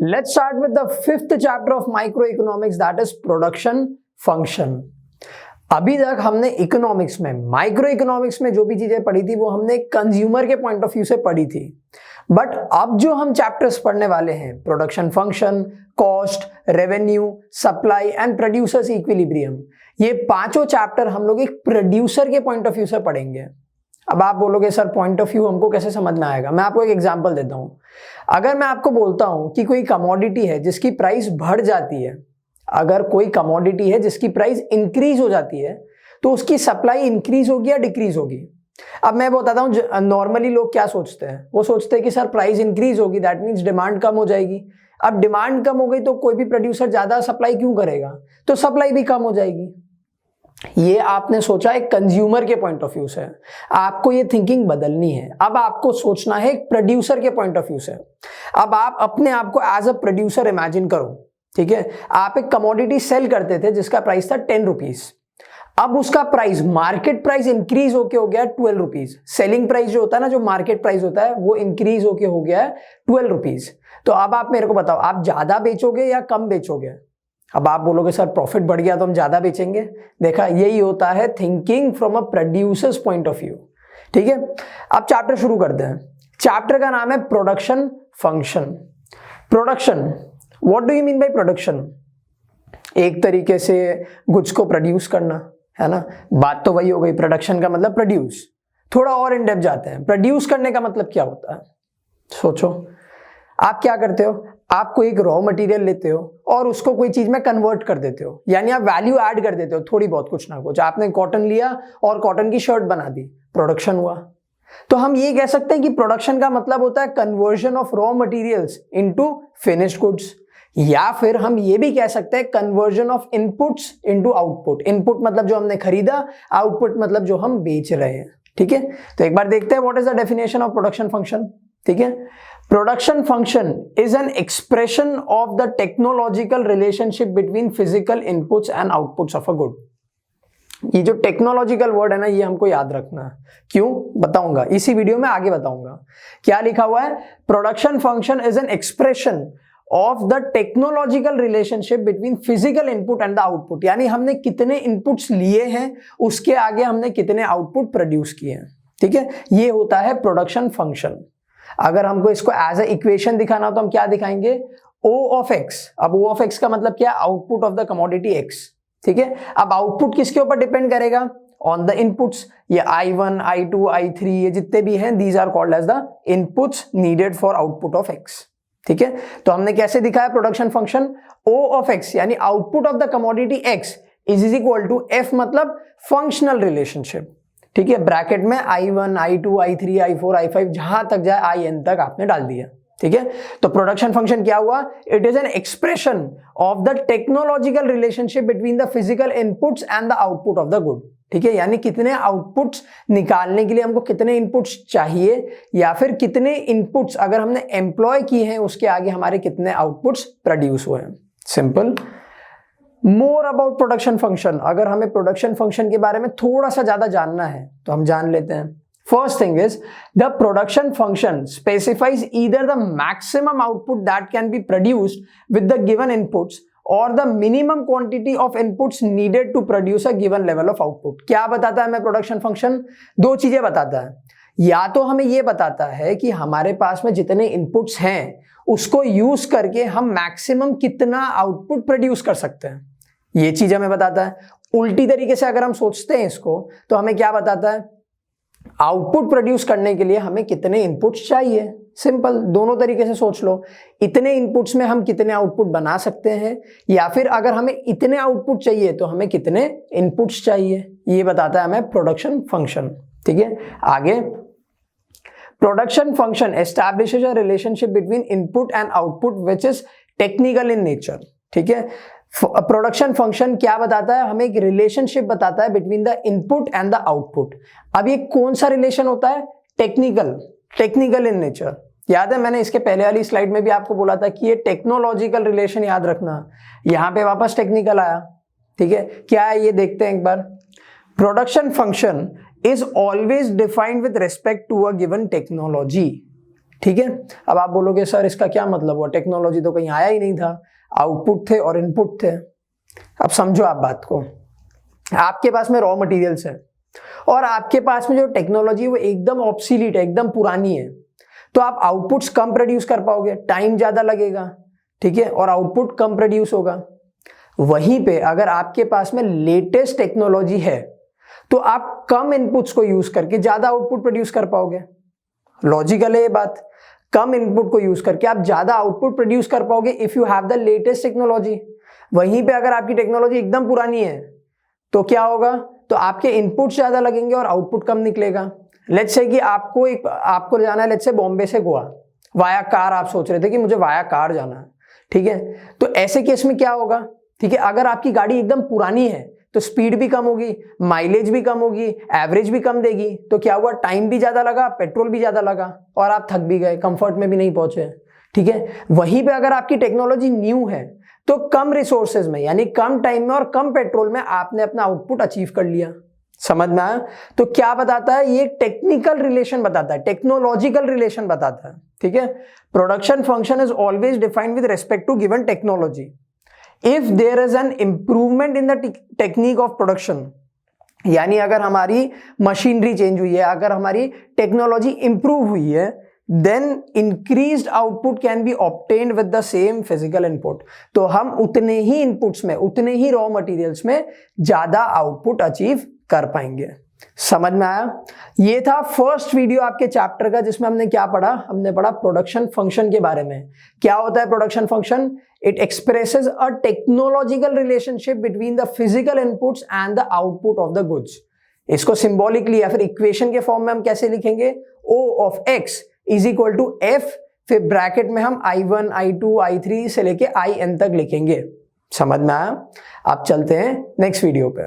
Let's start with the fifth chapter of microeconomics, that is production function. अभी तक हमने economics में, micro economics में जो भी चीजें पढ़ी थी वो हमने कंज्यूमर के पॉइंट ऑफ व्यू से पढ़ी थी, बट अब जो हम चैप्टर्स पढ़ने वाले हैं, production function, cost, revenue, supply and producers equilibrium, ये पांचों चैप्टर हम लोग एक प्रोड्यूसर के पॉइंट ऑफ व्यू से पढ़ेंगे। अब आप बोलोगे सर पॉइंट ऑफ व्यू हमको कैसे समझ में आएगा? मैं आपको एक एग्जांपल देता हूं। अगर मैं आपको बोलता हूं कि कोई कमोडिटी है जिसकी प्राइस बढ़ जाती है, अगर कोई कमोडिटी है जिसकी प्राइस इंक्रीज हो जाती है, तो उसकी सप्लाई इंक्रीज होगी या डिक्रीज होगी? अब मैं बताता हूं, नॉर्मली लोग क्या सोचते हैं, वो सोचते हैं कि सर प्राइस इंक्रीज होगी, दैट मीन्स डिमांड कम हो जाएगी। अब डिमांड कम हो गई तो कोई भी प्रोड्यूसर ज्यादा सप्लाई क्यों करेगा, तो सप्लाई भी कम हो जाएगी। ये आपने सोचा एक कंज्यूमर के पॉइंट ऑफ व्यू से, आपको ये थिंकिंग बदलनी है। अब आपको सोचना है एक प्रोड्यूसर के पॉइंट ऑफ व्यू से। अब आप अपने आप को एज अ प्रोड्यूसर इमेजिन करो, ठीक है? आप एक कमोडिटी सेल करते थे जिसका प्राइस था 10 रुपीज, अब उसका प्राइस, मार्केट प्राइस इंक्रीज होके हो गया 12 रुपीज। सेलिंग प्राइस जो होता है ना, जो मार्केट प्राइस होता है, वो इंक्रीज होके हो गया है 12 रुपीज। तो अब आप मेरे को बताओ, आप ज्यादा बेचोगे या कम बेचोगे? अब आप बोलोगे सर प्रॉफिट बढ़ गया तो हम ज्यादा बेचेंगे। देखा, यही होता है thinking from a producers point of view, ठीक है? अब चैप्टर शुरू करते हैं। चैप्टर का नाम है production function. Production, what do you mean by production? एक तरीके से गुड्स को प्रोड्यूस करना, है ना? बात तो वही हो गई, प्रोडक्शन का मतलब प्रोड्यूस। थोड़ा और इन डेप्थ जाते हैं, प्रोड्यूस करने का मतलब क्या होता है? सोचो, आप क्या करते हो? आप कोई एक रॉ मटेरियल लेते हो और उसको कोई चीज में कन्वर्ट कर देते हो, यानी आप वैल्यू ऐड कर देते हो थोड़ी बहुत, कुछ ना कुछ। आपने कॉटन लिया और कॉटन की शर्ट बना दी, प्रोडक्शन हुआ। तो हम ये कह सकते हैं कि प्रोडक्शन का मतलब होता है conversion of raw materials into finished goods, या फिर हम ये भी कह सकते हैं conversion of inputs into output. Input मतलब जो हमने खरीदा, आउटपुट मतलब जो हम बेच रहे हैं, ठीक है? तो एक बार देखते हैं what is the definition of production function, ठीक है? Production function is an expression of the technological relationship between physical inputs and outputs of a good. ये जो टेक्नोलॉजिकल वर्ड है ना, ये हमको याद रखना है। क्यों बताऊंगा, इसी वीडियो में आगे बताऊंगा। क्या लिखा हुआ है? Production function is an expression of the technological relationship between physical input and the output, यानी हमने कितने इनपुट्स लिए हैं, उसके आगे हमने कितने आउटपुट प्रोड्यूस किए हैं, ठीक है? ये होता है प्रोडक्शन फंक्शन। अगर हमको इसको एज ए इक्वेशन दिखाना हो तो हम क्या दिखाएंगे? O of x। अब O ऑफ x का मतलब क्या? Output of the commodity x, ठीक है? अब आउटपुट किसके ऊपर डिपेंड करेगा? On the inputs. ये I1, I2, I3, ये जितने भी हैं, these are called as the inputs needed for output of x, ठीक है? तो हमने कैसे दिखाया production function? O of x यानी output of the commodity x is equal to F, मतलब फंक्शनल रिलेशनशिप, ठीक है? ब्रैकेट में I1, I2, I3, I4, I5, जहां तक जाए IN तक आपने डाल दिया, ठीक है? तो प्रोडक्शन फंक्शन क्या हुआ? It is an expression of the technological relationship between the physical inputs and the output of the good, ठीक है? यानी कितने आउटपुट्स निकालने के लिए हमको कितने इनपुट्स चाहिए, या फिर कितने इनपुट्स अगर हमने एम्प्लॉय किए हैं उसके आगे हमारे कितने आउटपुट्स प्रोड्यूस हुए हैं। Simple. More about production function, अगर हमें प्रोडक्शन फंक्शन के बारे में थोड़ा सा ज्यादा जानना है तो हम जान लेते हैं। First thing is the production function specifies either the maximum output that can be produced with the given inputs और the minimum quantity of inputs needed to produce a given level of output. क्या बताता है हमें production function? दो चीजें बताता है। या तो हमें यह बताता है कि हमारे पास में जितने इनपुट्स हैं उसको यूज करके हम मैक्सिमम कितना आउटपुट प्रोड्यूस कर सकते हैं, ये चीज हमें बताता है। उल्टी तरीके से अगर हम सोचते हैं इसको, तो हमें क्या बताता है? आउटपुट प्रोड्यूस करने के लिए हमें कितने इनपुट्स चाहिए। सिंपल, दोनों तरीके से सोच लो। इतने इनपुट्स में हम कितने आउटपुट बना सकते हैं, या फिर अगर हमें इतने आउटपुट चाहिए तो हमें कितने इनपुट्स चाहिए, ये बताता है हमें प्रोडक्शन फंक्शन, ठीक है? आगे, production function establishes a relationship between input and output which is technical in nature, ठीक है? प्रोडक्शन फंक्शन क्या बताता है? हमें एक रिलेशनशिप बताता है between the input and the output. अब ये कौन सा रिलेशन होता है? Technical in nature. याद है मैंने इसके पहले वाली स्लाइड में भी आपको बोला था कि ये टेक्नोलॉजिकल रिलेशन याद रखना। यहां पे वापस टेक्निकल आया, ठीक है? क्या है ये देखते हैं एक बार। Production function is always defined with respect to a given technology, ठीक है। अब आप बोलोगे सर इसका क्या मतलब हुआ, टेक्नोलॉजी तो कहीं आया ही नहीं था, आउटपुट थे और इनपुट थे। अब समझो आप बात को, आपके पास में रॉ मटेरियल्स है और आपके पास में जो टेक्नोलॉजी है वो एकदम ऑब्सोलीट है, एकदम पुरानी है, तो आप आउटपुट्स कम प्रोड्यूस कर पाओगे, टाइम ज्यादा लगेगा, ठीक है, और आउटपुट कम प्रोड्यूस होगा। वहीं पे अगर आपके पास में लेटेस्ट टेक्नोलॉजी है तो आप कम इनपुट्स को यूज करके ज्यादा आउटपुट प्रोड्यूस कर पाओगे। लॉजिकल है ये बात, कम इनपुट को यूज करके आप ज्यादा आउटपुट प्रोड्यूस कर पाओगे if you have the latest technology. वहीं पे अगर आपकी टेक्नोलॉजी एकदम पुरानी है तो क्या होगा, तो आपके इनपुट ज्यादा लगेंगे और आउटपुट कम निकलेगा। लेट्स से कि आपको जाना है लेट्स से बॉम्बे से गोवा वाया कार, आप सोच रहे थे कि मुझे वाया कार जाना है, ठीक है, तो ऐसे केस में क्या होगा, ठीक है, अगर आपकी गाड़ी एकदम पुरानी है तो स्पीड भी कम होगी, माइलेज भी कम होगी, एवरेज भी कम देगी, तो क्या हुआ, टाइम भी ज्यादा लगा, पेट्रोल भी ज्यादा लगा और आप थक भी गए, कंफर्ट में भी नहीं पहुंचे, ठीक है। वहीं पे अगर आपकी टेक्नोलॉजी न्यू है तो कम रिसोर्सेज में यानी कम टाइम में और कम पेट्रोल में आपने अपना आउटपुट अचीव कर लिया। समझ में आया? तो क्या बताता है ये, टेक्निकल रिलेशन बताता है, टेक्नोलॉजिकल रिलेशन बताता है, ठीक है। Production function is always defined with respect to given technology. If there is an improvement in the technique of production, यानी अगर हमारी मशीनरी चेंज हुई है, अगर हमारी टेक्नोलॉजी इंप्रूव हुई है, then increased output can be obtained with the same physical input. तो हम उतने ही इनपुट्स में, उतने ही रॉ मटेरियल्स में ज्यादा आउटपुट अचीव कर पाएंगे। समझ में आया? ये था फर्स्ट वीडियो आपके चैप्टर का जिसमें हमने क्या पढ़ा, हमने पढ़ा प्रोडक्शन फंक्शन के बारे में। क्या होता है production function? It expresses a technological relationship between the physical inputs and the output of the goods. इसको सिंबॉलिकली या फिर इक्वेशन के फॉर्म में हम कैसे लिखेंगे, O of x is equal to F, फिर ब्रैकेट में हम I1, I2, I3 से लेके IN तक लिखेंगे। समझ में आया? आप चलते हैं नेक्स्ट वीडियो पे।